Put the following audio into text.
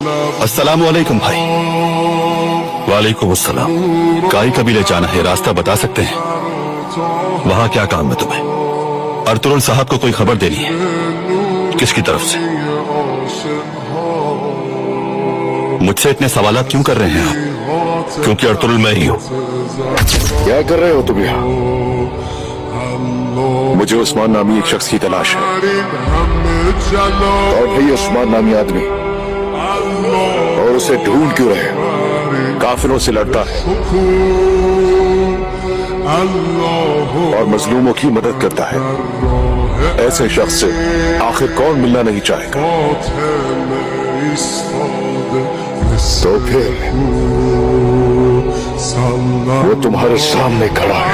अस्सलाम वालेकुम भाई। वालेकुम अस्सलाम। काई कबीले जाना है, रास्ता बता सकते हैं? वहाँ क्या काम है तुम्हें? अर्तुगरुल साहब को कोई खबर देनी है। किसकी तरफ से? मुझसे इतने सवालात क्यों कर रहे हैं आप? क्योंकि अर्तुगरुल मैं ही हूँ। क्या कर रहे हो तुम यहाँ? मुझे उस्मान नामी एक शख्स की तलाश है। और भाई उस्मान नामी आदमी, और उसे ढूंढ क्यों रहे हो? काफिरों से लड़ता है और मजलूमों की मदद करता है। ऐसे शख्स से आखिर कौन मिलना नहीं चाहेगा? तो फिर वो तुम्हारे सामने खड़ा है।